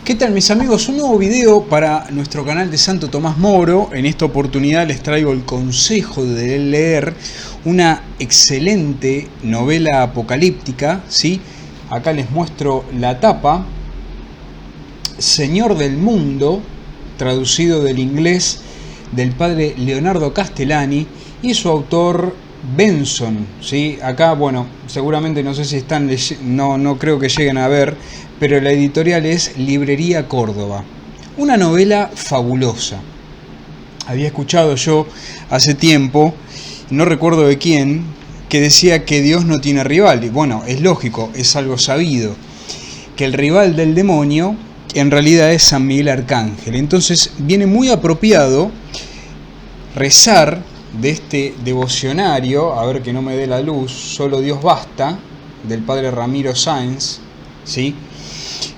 ¿Qué tal, mis amigos? Un nuevo video para nuestro canal de Santo Tomás Moro. En esta oportunidad les traigo el consejo de leer una excelente novela apocalíptica, ¿sí? Acá les muestro la tapa. Señor del Mundo, traducido del inglés del padre Leonardo Castellani, y su autor Benson, ¿sí? Acá, bueno, seguramente no sé si están, no creo que lleguen a ver, pero la editorial es Librería Córdoba. Una novela fabulosa. Había escuchado yo hace tiempo, no recuerdo de quién, que decía que Dios no tiene rival. Y bueno, es lógico, es algo sabido, que el rival del demonio en realidad es San Miguel Arcángel. Entonces viene muy apropiado rezar de este devocionario, a ver que no me dé la luz, Solo Dios Basta, del padre Ramiro Sáenz, ¿sí?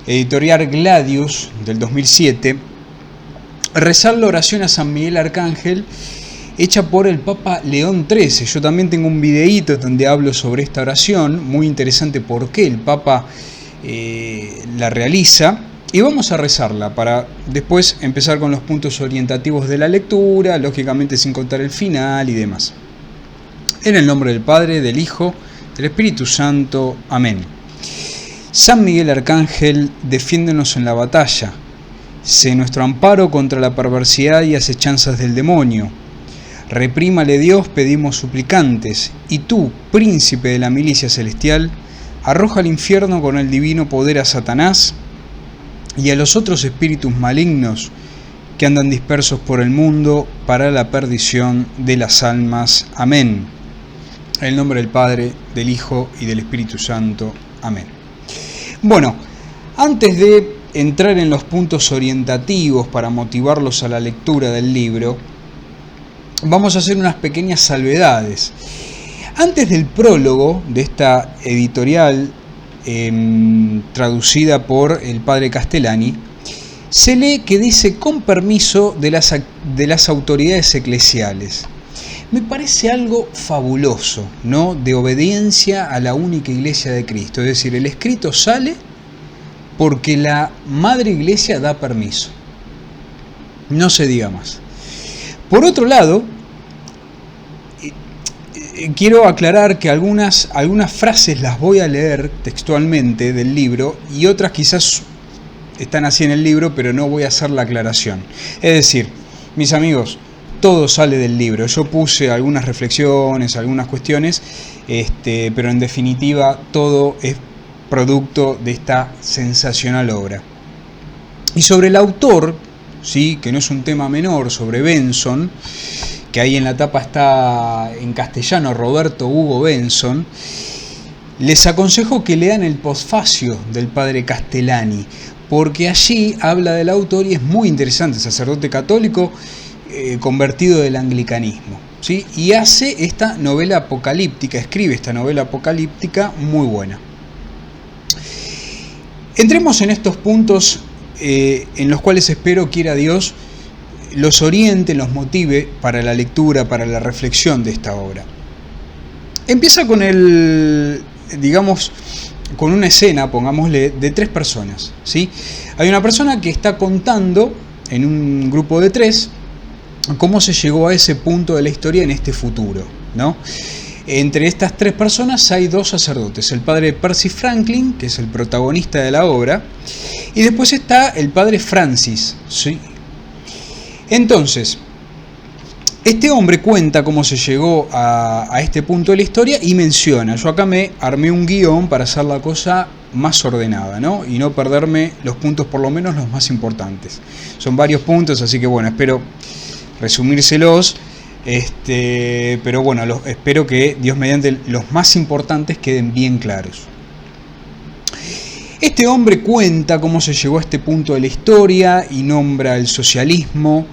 Editorial Gladius, del 2007, rezar la oración a San Miguel Arcángel, hecha por el Papa León XIII. Yo también tengo un videíto donde hablo sobre esta oración, muy interesante por qué el Papa la realiza. Y vamos a rezarla para después empezar con los puntos orientativos de la lectura, lógicamente sin contar el final y demás. En el nombre del Padre, del Hijo, del Espíritu Santo. Amén. San Miguel Arcángel, defiéndenos en la batalla. Sé nuestro amparo contra la perversidad y acechanzas del demonio. Reprímale Dios, pedimos suplicantes. Y tú, príncipe de la milicia celestial, arroja al infierno con el divino poder a Satanás y a los otros espíritus malignos que andan dispersos por el mundo para la perdición de las almas. Amén. En el nombre del Padre, del Hijo y del Espíritu Santo. Amén. Bueno, antes de entrar en los puntos orientativos para motivarlos a la lectura del libro, vamos a hacer unas pequeñas salvedades. Antes del prólogo de esta editorial traducida por el padre Castellani, se lee que dice con permiso de las autoridades eclesiales. Me parece algo fabuloso, ¿no? De obediencia a la única iglesia de Cristo. Es decir, el escrito sale porque la madre iglesia da permiso. No se diga más. Por otro lado, quiero aclarar que algunas frases las voy a leer textualmente del libro y otras quizás están así en el libro, pero no voy a hacer la aclaración. Es decir, mis amigos, todo sale del libro. Yo puse algunas reflexiones, algunas cuestiones, pero en definitiva todo es producto de esta sensacional obra. Y sobre el autor, ¿sí? Que no es un tema menor, sobre Benson, que ahí en la tapa está en castellano Roberto Hugo Benson, les aconsejo que lean el postfacio del padre Castellani, porque allí habla del autor y es muy interesante, sacerdote católico convertido del anglicanismo, ¿sí? Y hace esta novela apocalíptica, escribe esta novela apocalíptica muy buena. Entremos en estos puntos en los cuales espero quiera Dios los oriente, los motive para la lectura, para la reflexión de esta obra. Empieza con con una escena, pongámosle, de tres personas, ¿sí? Hay una persona que está contando en un grupo de tres cómo se llegó a ese punto de la historia en este futuro, ¿no? Entre estas tres personas hay dos sacerdotes, el padre Percy Franklin, que es el protagonista de la obra, y después está el padre Francis, ¿sí? Entonces, este hombre cuenta cómo se llegó a este punto de la historia y menciona, yo acá me armé un guión para hacer la cosa más ordenada, ¿no? Y no perderme los puntos, por lo menos los más importantes. Son varios puntos, así que bueno, espero resumírselos, pero bueno, espero que Dios mediante los más importantes queden bien claros. Este hombre cuenta cómo se llegó a este punto de la historia y nombra el socialismo,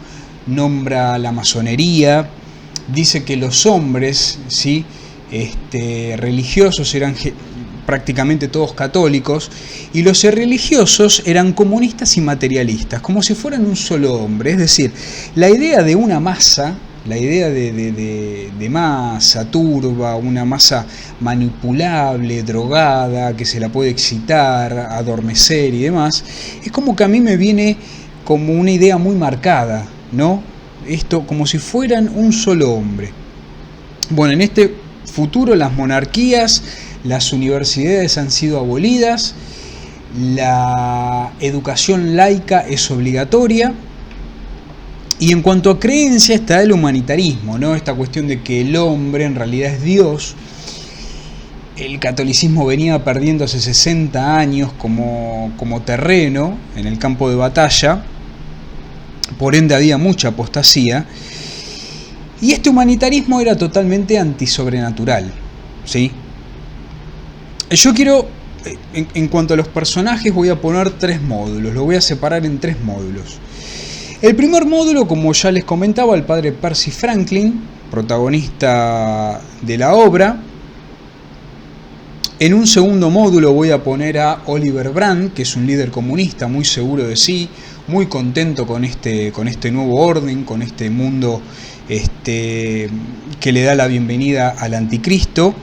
nombra la masonería, dice que los hombres, ¿sí? Religiosos eran prácticamente todos católicos y los irreligiosos eran comunistas y materialistas, como si fueran un solo hombre. Es decir, la idea de una masa, la idea de masa turba, una masa manipulable, drogada, que se la puede excitar, adormecer y demás, es como que a mí me viene como una idea muy marcada, ¿no? Esto como si fueran un solo hombre. Bueno, en este futuro las monarquías, las universidades han sido abolidas, la educación laica es obligatoria, y en cuanto a creencia está el humanitarismo, ¿no? Esta cuestión de que el hombre en realidad es Dios. El catolicismo venía perdiendo hace 60 años como terreno en el campo de batalla, por ende había mucha apostasía, y este humanitarismo era totalmente antisobrenatural, ¿sí? Yo quiero, en cuanto a los personajes, voy a poner 3 módulos, lo voy a separar en 3 módulos. El primer módulo, como ya les comentaba, el padre Percy Franklin, protagonista de la obra. En un segundo módulo voy a poner a Oliver Brand, que es un líder comunista muy seguro de sí, muy contento con este nuevo orden, con este mundo que le da la bienvenida al anticristo,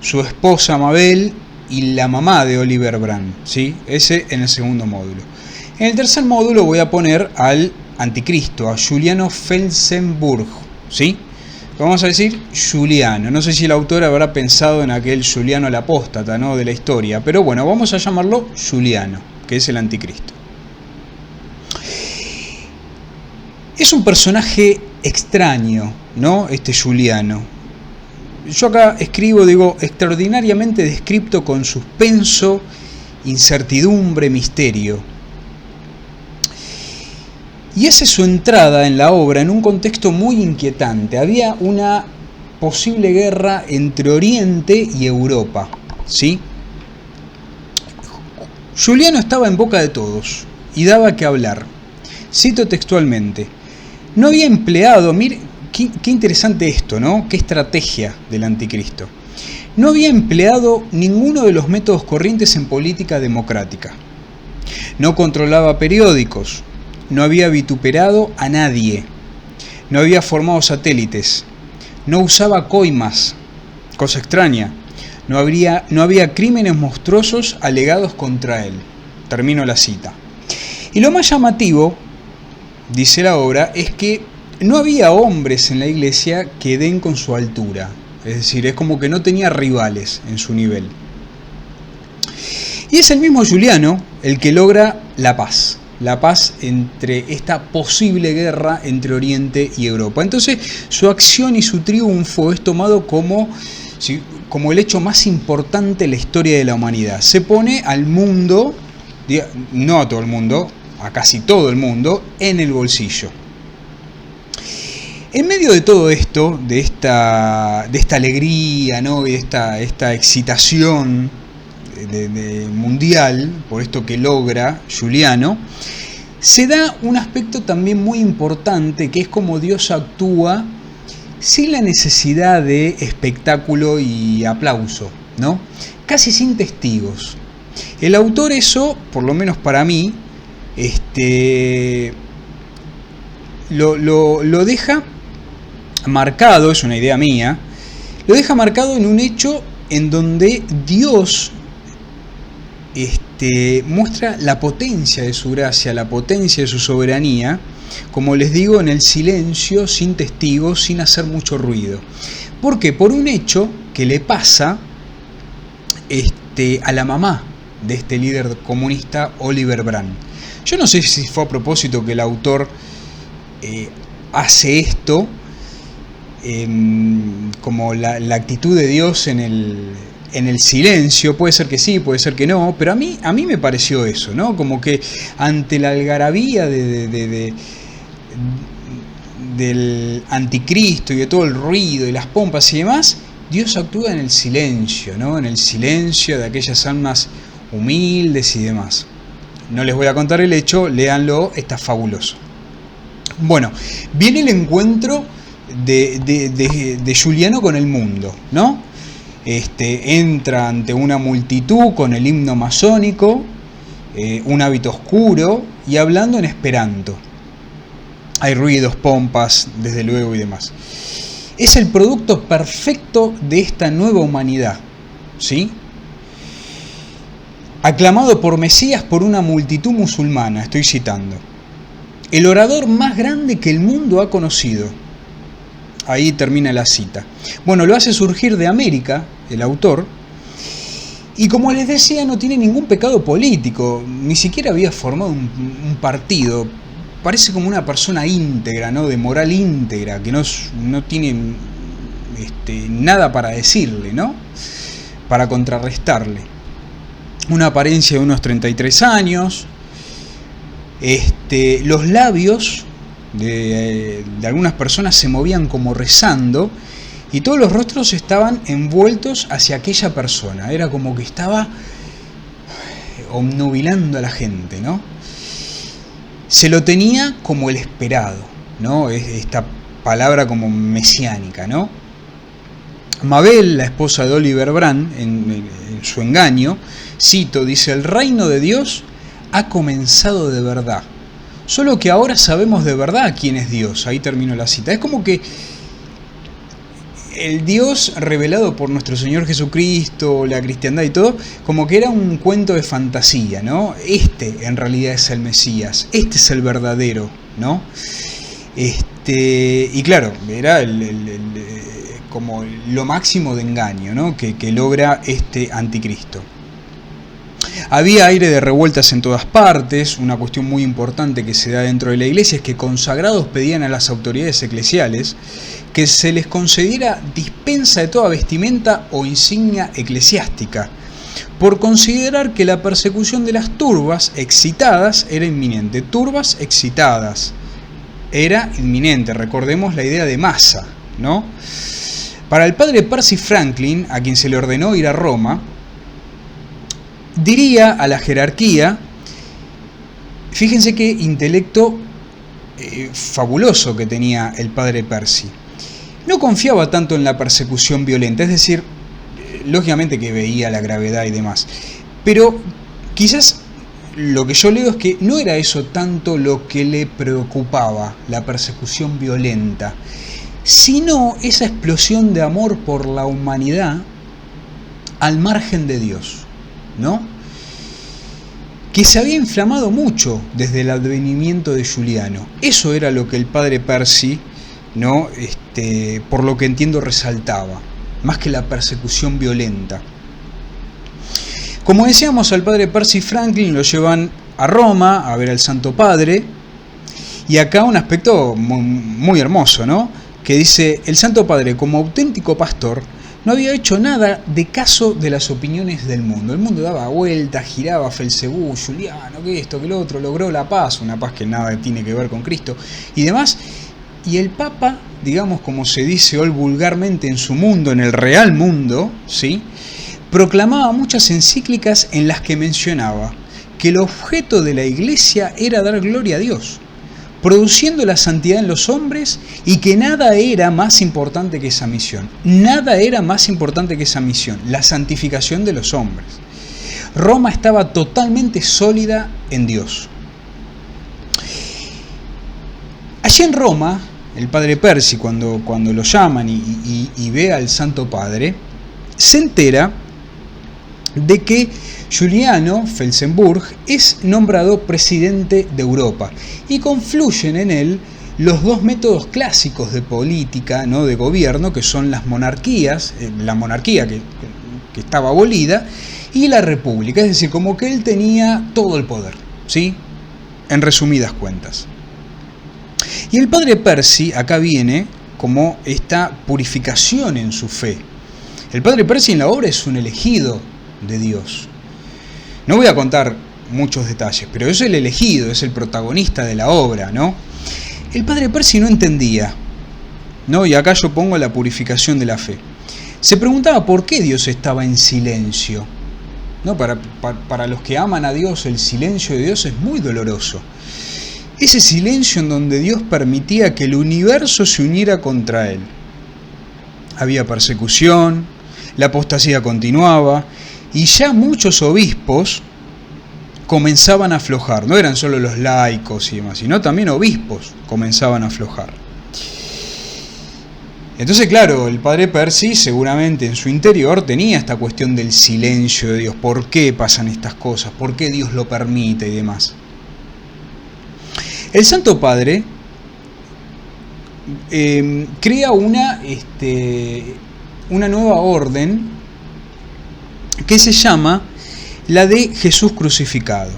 su esposa Mabel y la mamá de Oliver Brand, ¿sí? Ese en el segundo módulo. En el tercer módulo voy a poner al anticristo, a Juliano Felsenburg, ¿sí? Vamos a decir Juliano. No sé si el autor habrá pensado en aquel Juliano el apóstata, ¿no?, de la historia, pero bueno, vamos a llamarlo Juliano, que es el anticristo. Es un personaje extraño, ¿no?, este Juliano. Yo acá escribo, digo, extraordinariamente descripto con suspenso, incertidumbre, misterio. Y esa es su entrada en la obra en un contexto muy inquietante. Había una posible guerra entre Oriente y Europa, ¿sí? Juliano estaba en boca de todos y daba que hablar. Cito textualmente: no había empleado, mire, qué interesante esto, ¿no? Qué estrategia del anticristo. No había empleado ninguno de los métodos corrientes en política democrática. No controlaba periódicos. No había vituperado a nadie, no había formado satélites, no usaba coimas, cosa extraña, no había crímenes monstruosos alegados contra él. Termino la cita. Y lo más llamativo, dice la obra, es que no había hombres en la iglesia que den con su altura, es decir, es como que no tenía rivales en su nivel. Y es el mismo Juliano el que logra la paz entre esta posible guerra entre Oriente y Europa. Entonces, su acción y su triunfo es tomado como el hecho más importante en la historia de la humanidad. Se pone al mundo, no a todo el mundo, a casi todo el mundo, en el bolsillo. En medio de todo esto, de esta alegría, ¿no?, y de esta excitación mundial, por esto que logra Juliano, se da un aspecto también muy importante, que es como Dios actúa sin la necesidad de espectáculo y aplauso, ¿no? Casi sin testigos. El autor eso, por lo menos para mí, lo deja marcado, es una idea mía, lo deja marcado en un hecho en donde Dios muestra la potencia de su gracia, la potencia de su soberanía, como les digo, en el silencio, sin testigos, sin hacer mucho ruido. ¿Por qué? Por un hecho que le pasa a la mamá de este líder comunista, Oliver Brand. Yo no sé si fue a propósito que el autor hace esto, como la actitud de Dios en el silencio. Puede ser que sí, puede ser que no, pero a mí me pareció eso, ¿no? Como que ante la algarabía del anticristo y de todo el ruido y las pompas y demás, Dios actúa en el silencio, ¿no? En el silencio de aquellas almas humildes y demás. No les voy a contar el hecho, léanlo, está fabuloso. Bueno, viene el encuentro de Juliano con el mundo, ¿no? Entra ante una multitud con el himno masónico, un hábito oscuro y hablando en esperanto. Hay ruidos, pompas, desde luego y demás. Es el producto perfecto de esta nueva humanidad, ¿sí? Aclamado por Mesías por una multitud musulmana, estoy citando. El orador más grande que el mundo ha conocido. Ahí termina la cita. Bueno, lo hace surgir de América, el autor, y como les decía, no tiene ningún pecado político, ni siquiera había formado un partido. Parece como una persona íntegra, ¿no? De moral íntegra, que no tiene nada para decirle, ¿no? Para contrarrestarle. Una apariencia de unos 33 años. Los labios de algunas personas se movían como rezando y todos los rostros estaban envueltos hacia aquella persona. Era como que estaba obnubilando a la gente, ¿no? Se lo tenía como el esperado, ¿no? Esta palabra como mesiánica, ¿no? Mabel, la esposa de Oliver Brand, en su engaño, cito, dice: el reino de Dios ha comenzado de verdad. Solo que ahora sabemos de verdad quién es Dios. Ahí terminó la cita. Es como que el Dios revelado por nuestro Señor Jesucristo, la cristiandad y todo, como que era un cuento de fantasía, ¿no? En realidad es el Mesías, es el verdadero, ¿no? Y claro, era como lo máximo de engaño, ¿no? que logra este anticristo. Había aire de revueltas en todas partes. Una cuestión muy importante que se da dentro de la iglesia es que consagrados pedían a las autoridades eclesiales que se les concediera dispensa de toda vestimenta o insignia eclesiástica, por considerar que la persecución de las turbas excitadas era inminente. Turbas excitadas era inminente, recordemos la idea de masa, ¿no? Para el padre Percy Franklin, a quien se le ordenó ir a Roma, diría a la jerarquía, fíjense qué intelecto fabuloso que tenía el padre Percy. No confiaba tanto en la persecución violenta, es decir, lógicamente que veía la gravedad y demás, pero quizás lo que yo leo es que no era eso tanto lo que le preocupaba, la persecución violenta, sino esa explosión de amor por la humanidad al margen de Dios, ¿no? Que se había inflamado mucho desde el advenimiento de Juliano. Eso era lo que el padre Percy, ¿no? Por lo que entiendo, resaltaba, más que la persecución violenta. Como decíamos, al padre Percy Franklin lo llevan a Roma a ver al Santo Padre, y acá un aspecto muy, muy hermoso, ¿no? Que dice: el Santo Padre, como auténtico pastor, no había hecho nada de caso de las opiniones del mundo. El mundo daba vueltas, giraba, Belcebú, Juliano, que esto, que lo otro, logró la paz, una paz que nada tiene que ver con Cristo y demás. Y el Papa, digamos, como se dice hoy vulgarmente en su mundo, en el real mundo, ¿sí?, proclamaba muchas encíclicas en las que mencionaba que el objeto de la Iglesia era dar gloria a Dios, produciendo la santidad en los hombres, y que nada era más importante que esa misión. Nada era más importante que esa misión, la santificación de los hombres. Roma estaba totalmente sólida en Dios. Allí en Roma, el padre Percy, cuando lo llaman y ve al Santo Padre, se entera de que Juliano Felsenburg es nombrado presidente de Europa, y confluyen en él los dos métodos clásicos de política, ¿no?, de gobierno, que son las monarquías, la monarquía que estaba abolida, y la república, es decir, como que él tenía todo el poder, ¿sí?, en resumidas cuentas. Y el padre Percy acá viene como esta purificación en su fe. El padre Percy en la obra es un elegido de Dios. No voy a contar muchos detalles, pero es el elegido, es el protagonista de la obra, ¿no? El padre Percy no entendía, ¿no? Y acá yo pongo la purificación de la fe. Se preguntaba por qué Dios estaba en silencio, ¿no? Para los que aman a Dios, el silencio de Dios es muy doloroso. Ese silencio en donde Dios permitía que el universo se uniera contra él. Había persecución, la apostasía continuaba, y ya muchos obispos comenzaban a aflojar. No eran solo los laicos y demás, sino también obispos comenzaban a aflojar. Entonces, claro, el padre Percy seguramente en su interior tenía esta cuestión del silencio de Dios. ¿Por qué pasan estas cosas? ¿Por qué Dios lo permite y demás? El Santo Padre crea una nueva orden que se llama la de Jesús crucificado.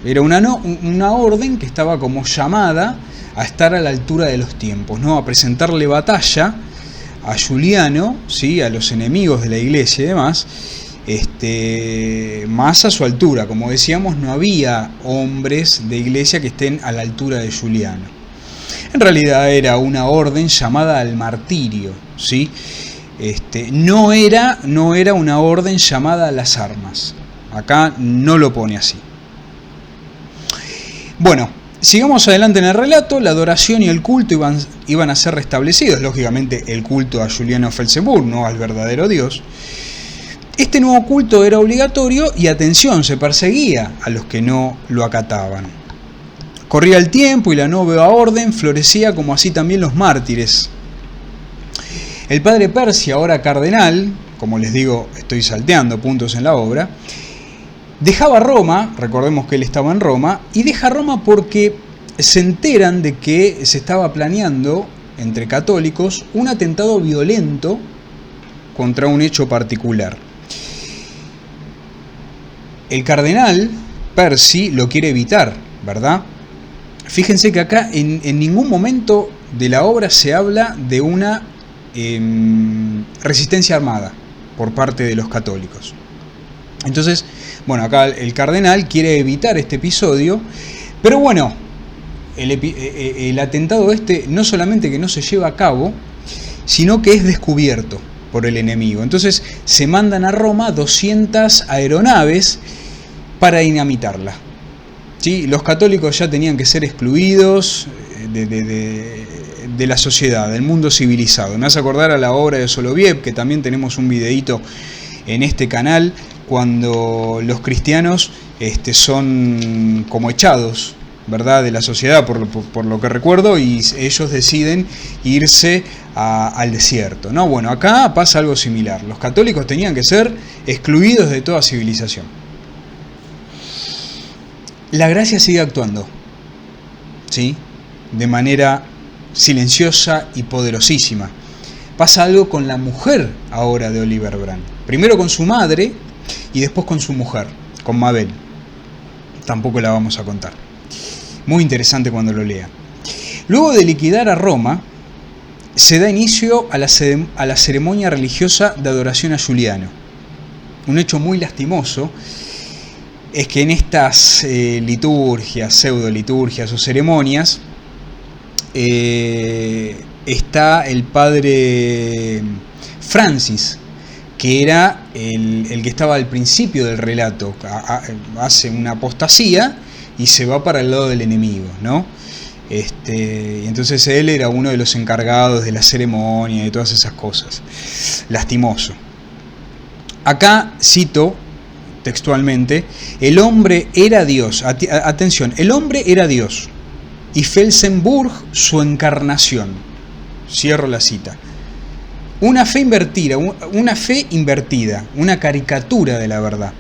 Era una orden que estaba como llamada a estar a la altura de los tiempos, ¿no? A presentarle batalla a Juliano, ¿sí? A los enemigos de la iglesia y demás, más a su altura. Como decíamos, no había hombres de iglesia que estén a la altura de Juliano. En realidad era una orden llamada al martirio, ¿sí? No era una orden llamada a las armas. Acá no lo pone así. Bueno, sigamos adelante en el relato. La adoración y el culto iban a ser restablecidos. Lógicamente el culto a Juliano Felsenburg, no al verdadero Dios. Este nuevo culto era obligatorio y, atención, se perseguía a los que no lo acataban. Corría el tiempo y la nueva orden florecía, como así también los mártires. El padre Percy, ahora cardenal, como les digo, estoy salteando puntos en la obra, dejaba Roma, recordemos que él estaba en Roma, y deja Roma porque se enteran de que se estaba planeando entre católicos un atentado violento contra un hecho particular. El cardenal Percy lo quiere evitar, ¿verdad? Fíjense que acá en ningún momento de la obra se habla de una resistencia armada por parte de los católicos. Entonces, bueno, acá el cardenal quiere evitar este episodio, pero bueno, el atentado no solamente que no se lleva a cabo, sino que es descubierto por el enemigo. Entonces se mandan a Roma 200 aeronaves para dinamitarla. ¿Sí? Los católicos ya tenían que ser excluidos de la sociedad, del mundo civilizado. Me hace acordar a la obra de Soloviev, que también tenemos un videíto en este canal, cuando los cristianos son como echados, ¿verdad?, de la sociedad, por lo que recuerdo, y ellos deciden irse al desierto, ¿no? Bueno, acá pasa algo similar. Los católicos tenían que ser excluidos de toda civilización. La gracia sigue actuando, ¿sí?, de manera silenciosa y poderosísima. Pasa algo con la mujer ahora de Oliver Brand. Primero con su madre y después con su mujer, con Mabel. Tampoco la vamos a contar. Muy interesante cuando lo lea. Luego de liquidar a Roma, se da inicio a la ceremonia religiosa de adoración a Juliano. Un hecho muy lastimoso es que en estas liturgias, pseudo-liturgias o ceremonias, está el padre Francis, que era el que estaba al principio del relato. Hace una apostasía y se va para el lado del enemigo, ¿no? Y entonces él era uno de los encargados de la ceremonia y de todas esas cosas. Lastimoso. Acá cito textualmente: el hombre era Dios. Atención, el hombre era Dios y Felsenburg su encarnación. Cierro la cita. Una fe invertida, una caricatura de la verdad.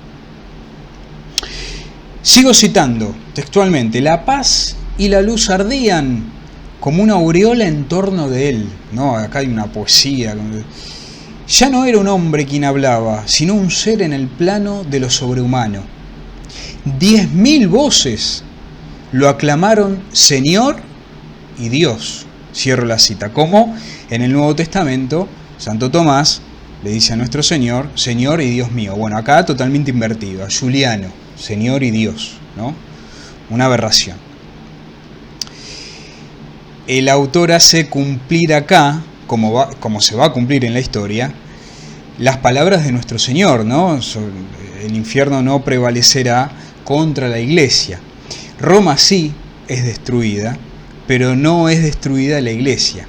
Sigo citando textualmente: la paz y la luz ardían como una aureola en torno de él. No, acá hay una poesía. Ya no era un hombre quien hablaba, sino un ser en el plano de lo sobrehumano. 10.000 voces lo aclamaron Señor y Dios. Cierro la cita. Como en el Nuevo Testamento, Santo Tomás le dice a nuestro Señor, Señor y Dios mío. Bueno, acá totalmente invertido. A Juliano, Señor y Dios, ¿no? Una aberración. El autor hace cumplir acá, como se va a cumplir en la historia, las palabras de nuestro Señor, ¿no? El infierno no prevalecerá contra la iglesia. Roma sí es destruida, pero no es destruida la iglesia.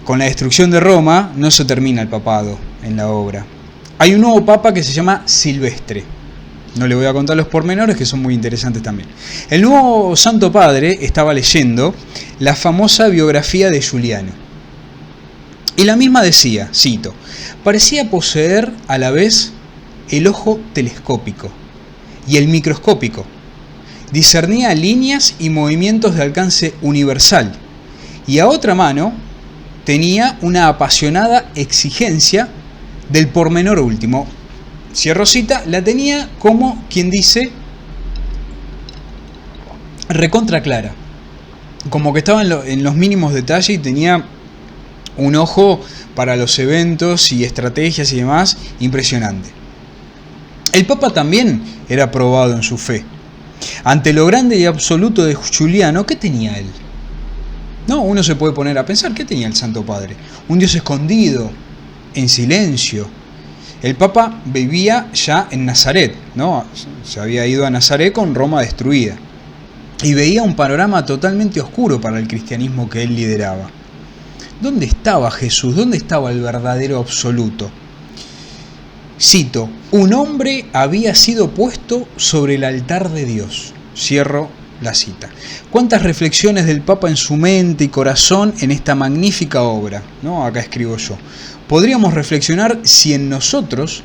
Con la destrucción de Roma no se termina el papado en la obra. Hay un nuevo papa que se llama Silvestre, No le voy a contar los pormenores que son muy interesantes también. El nuevo Santo Padre estaba leyendo la famosa biografía de Giuliano. Y la misma decía, cito, parecía poseer a la vez el ojo telescópico y el microscópico. Discernía líneas y movimientos de alcance universal. Y a otra mano tenía una apasionada exigencia del pormenor último. Cierro cita, la tenía como quien dice recontra clara. Como que estaba en los mínimos detalles y tenía un ojo para los eventos y estrategias y demás impresionante. El Papa también era probado en su fe. Ante lo grande y absoluto de Giuliano, ¿qué tenía él? No, uno se puede poner a pensar, ¿qué tenía el Santo Padre? Un Dios escondido, en silencio. El Papa vivía ya en Nazaret, ¿no? Se había ido a Nazaret con Roma destruida. Y veía un panorama totalmente oscuro para el cristianismo que él lideraba. ¿Dónde estaba Jesús? ¿Dónde estaba el verdadero absoluto? Cito, un hombre había sido puesto sobre el altar de Dios. Cierro la cita. ¿Cuántas reflexiones del Papa en su mente y corazón en esta magnífica obra? ¿No? Acá escribo yo. Podríamos reflexionar si en nosotros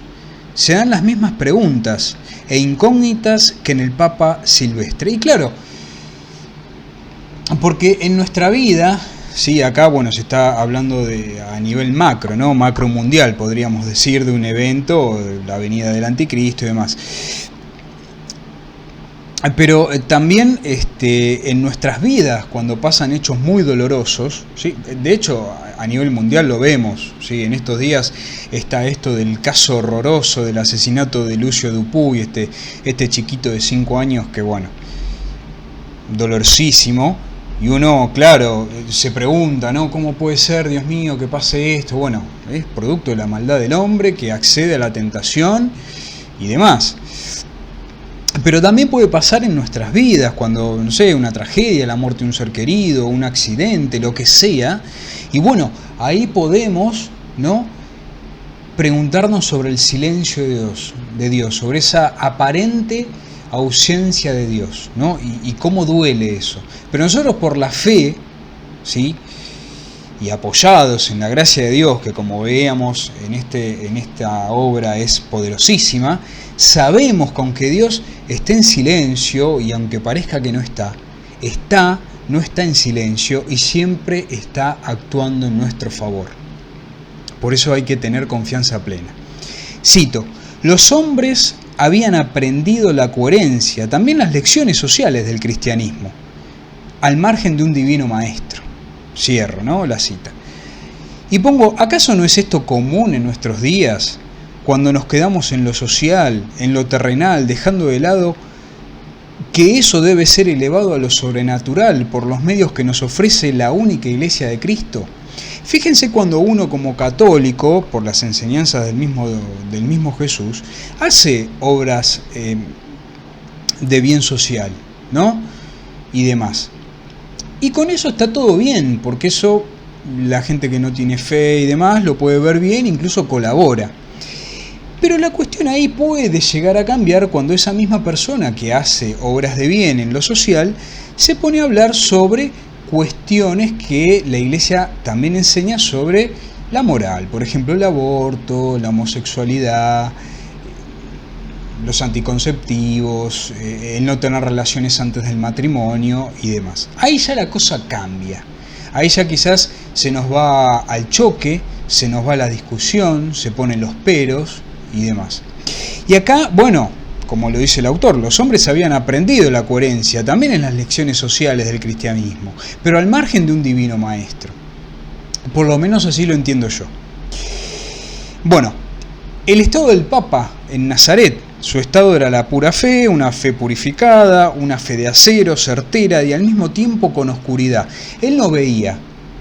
se dan las mismas preguntas e incógnitas que en el Papa Silvestre. Y claro, porque en nuestra vida, sí, acá bueno, se está hablando a nivel macro, ¿no? Macro mundial, podríamos decir, de un evento, la venida del anticristo y demás. Pero también en nuestras vidas, cuando pasan hechos muy dolorosos, ¿sí? De hecho, a nivel mundial lo vemos, ¿sí? En estos días está esto del caso horroroso del asesinato de Lucio Dupuy, este chiquito de 5 años que, bueno, dolorosísimo. Y uno, claro, se pregunta, ¿no? ¿Cómo puede ser, Dios mío, que pase esto? Bueno, es producto de la maldad del hombre que accede a la tentación y demás. Pero también puede pasar en nuestras vidas, cuando, no sé, una tragedia, la muerte de un ser querido, un accidente, lo que sea. Y bueno, ahí podemos, ¿no?, preguntarnos sobre el silencio de Dios, sobre esa aparente ausencia de Dios, ¿no? Y cómo duele eso. Pero nosotros por la fe, ¿sí?, y apoyados en la gracia de Dios, que como veíamos en esta obra es poderosísima, sabemos que aunque Dios esté en silencio, y aunque parezca que no está, no está en silencio y siempre está actuando en nuestro favor. Por eso hay que tener confianza plena. Cito, los hombres habían aprendido la coherencia, también las lecciones sociales del cristianismo, al margen de un divino maestro. Cierro, ¿no?, la cita. Y pongo, ¿acaso no es esto común en nuestros días? Cuando nos quedamos en lo social, en lo terrenal, dejando de lado que eso debe ser elevado a lo sobrenatural por los medios que nos ofrece la única Iglesia de Cristo. Fíjense cuando uno como católico, por las enseñanzas del mismo Jesús, hace obras de bien social, ¿no?, y demás. Y con eso está todo bien, porque eso la gente que no tiene fe y demás lo puede ver bien, incluso colabora. Pero la cuestión ahí puede llegar a cambiar cuando esa misma persona que hace obras de bien en lo social se pone a hablar sobre cuestiones que la Iglesia también enseña sobre la moral. Por ejemplo, el aborto, la homosexualidad, los anticonceptivos, el no tener relaciones antes del matrimonio y demás. Ahí ya la cosa cambia. Ahí ya quizás se nos va al choque, se nos va la discusión, se ponen los peros y demás. Y acá, bueno, como lo dice el autor, los hombres habían aprendido la coherencia también en las lecciones sociales del cristianismo, pero al margen de un divino maestro. Por lo menos así lo entiendo yo. Bueno, el estado del Papa en Nazaret, su estado era la pura fe, una fe purificada, una fe de acero, certera y al mismo tiempo con oscuridad. Él no veía,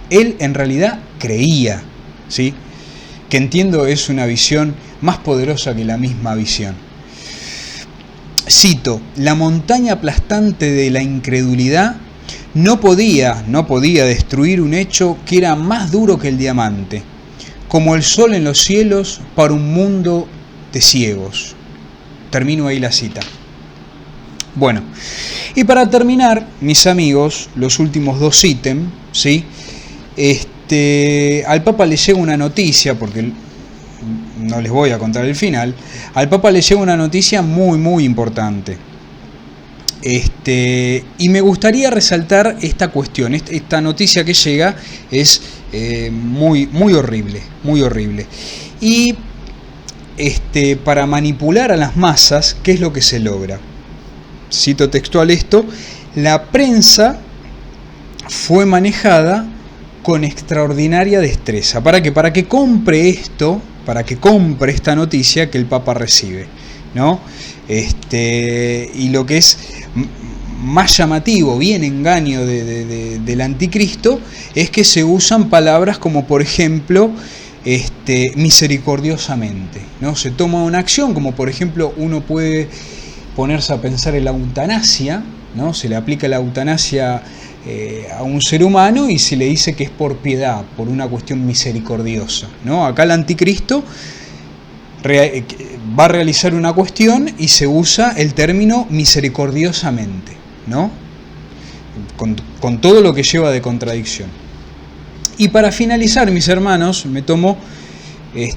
él en realidad creía, ¿sí?, que entiendo es una visión más poderosa que la misma visión. Cito, la montaña aplastante de la incredulidad no podía destruir un hecho que era más duro que el diamante, como el sol en los cielos para un mundo de ciegos. Termino ahí la cita. Bueno, y para terminar, mis amigos, los últimos 2 ítems, ¿sí? Al Papa le llega una noticia, porque no les voy a contar el final, al Papa le llega una noticia muy, muy importante. Y me gustaría resaltar esta cuestión. Esta noticia que llega es muy, muy horrible, muy horrible. Y para manipular a las masas, ¿qué es lo que se logra? Cito textual esto: la prensa fue manejada con extraordinaria destreza. ¿Para qué? Para que compre esto, para que compre esta noticia que el Papa recibe, ¿no? Y lo que es más llamativo, bien engaño del anticristo, es que se usan palabras como, por ejemplo, misericordiosamente, ¿no? Se toma una acción, como por ejemplo uno puede ponerse a pensar en la eutanasia, ¿no? Se le aplica la eutanasia a un ser humano y se le dice que es por piedad, por una cuestión misericordiosa, ¿no? Acá el anticristo va a realizar una cuestión y se usa el término misericordiosamente, ¿no? Con todo lo que lleva de contradicción. Y para finalizar, mis hermanos, me tomo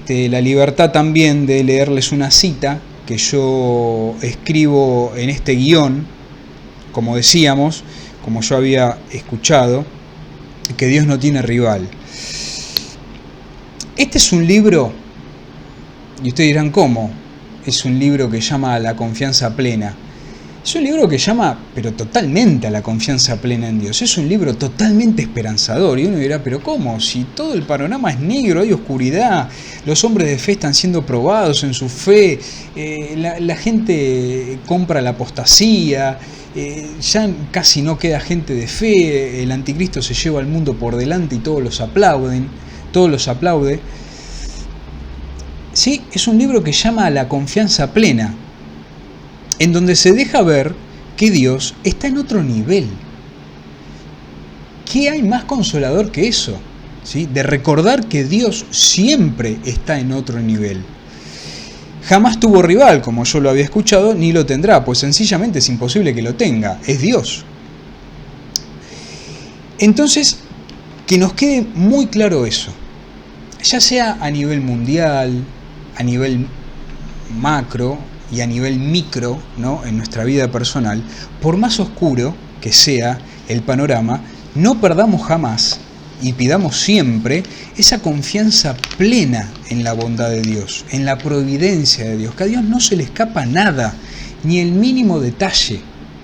la libertad también de leerles una cita que yo escribo en este guión, como decíamos, como yo había escuchado, que Dios no tiene rival. Este es un libro, y ustedes dirán, ¿cómo? Es un libro que llama a la confianza plena. Es un libro que llama, pero totalmente, a la confianza plena en Dios. Es un libro totalmente esperanzador. Y uno dirá, ¿pero cómo? Si todo el panorama es negro, hay oscuridad, los hombres de fe están siendo probados en su fe, la gente compra la apostasía, ya casi no queda gente de fe, el anticristo se lleva al mundo por delante y todos los aplauden, Sí, es un libro que llama a la confianza plena, en donde se deja ver que Dios está en otro nivel. ¿Qué hay más consolador que eso? ¿Sí? De recordar que Dios siempre está en otro nivel. Jamás tuvo rival, como yo lo había escuchado, ni lo tendrá, pues sencillamente es imposible que lo tenga, es Dios. Entonces, que nos quede muy claro eso, ya sea a nivel mundial, a nivel macro y a nivel micro, ¿no? En nuestra vida personal, por más oscuro que sea el panorama, no perdamos jamás y pidamos siempre esa confianza plena en la bondad de Dios, en la providencia de Dios, que a Dios no se le escapa nada, ni el mínimo detalle,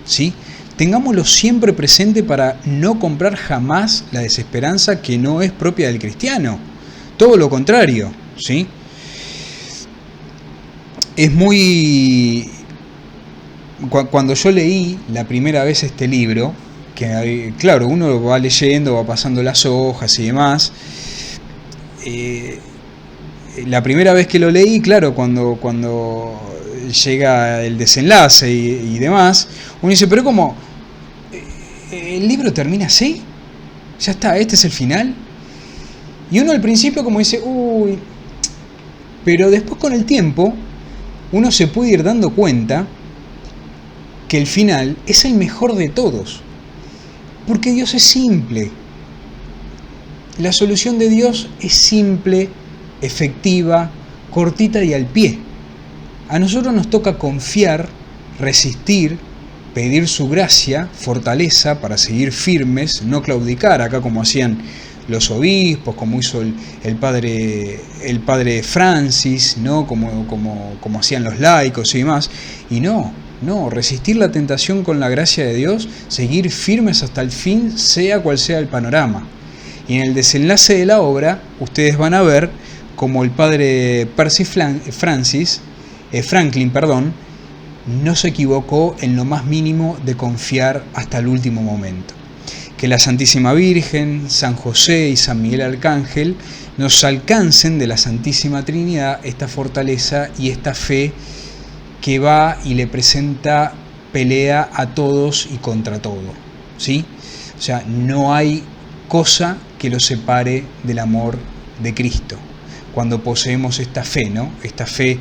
¿sí? Tengámoslo siempre presente para no comprar jamás la desesperanza que no es propia del cristiano, todo lo contrario, ¿sí? Es muy... Cuando yo leí la primera vez este libro, que claro, uno lo va leyendo, va pasando las hojas y demás, la primera vez que lo leí, claro, cuando llega el desenlace y demás, uno dice, pero ¿cómo? ¿El libro termina así? ¿Ya está? ¿Este es el final? Y uno al principio como dice, uy, pero después con el tiempo uno se puede ir dando cuenta que el final es el mejor de todos, porque Dios es simple. La solución de Dios es simple, efectiva, cortita y al pie. A nosotros nos toca confiar, resistir, pedir su gracia, fortaleza para seguir firmes, no claudicar, acá como hacían los obispos, como hizo el padre Francis, ¿no? como hacían los laicos y demás. Y no, resistir la tentación con la gracia de Dios, seguir firmes hasta el fin, sea cual sea el panorama. Y en el desenlace de la obra, ustedes van a ver como el padre Franklin, no se equivocó en lo más mínimo de confiar hasta el último momento. Que la Santísima Virgen, San José y San Miguel Arcángel nos alcancen de la Santísima Trinidad esta fortaleza y esta fe que va y le presenta pelea a todos y contra todo, ¿sí? O sea, no hay cosa que lo separe del amor de Cristo. Cuando poseemos esta fe, ¿no? Esta fe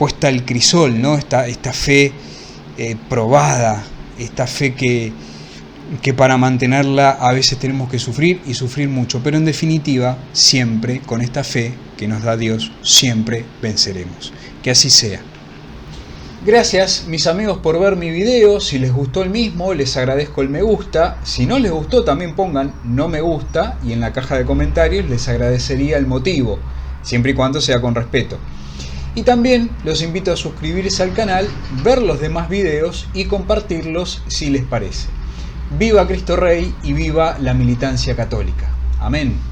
puesta al crisol, ¿no? Esta fe probada, esta fe que para mantenerla a veces tenemos que sufrir y sufrir mucho, pero en definitiva, siempre con esta fe que nos da Dios, siempre venceremos. Que así sea. Gracias mis amigos por ver mi video. Si les gustó el mismo, les agradezco el me gusta. Si no les gustó, también pongan no me gusta y en la caja de comentarios les agradecería el motivo, siempre y cuando sea con respeto. Y también los invito a suscribirse al canal, ver los demás videos y compartirlos si les parece. Viva Cristo Rey y viva la militancia católica. Amén.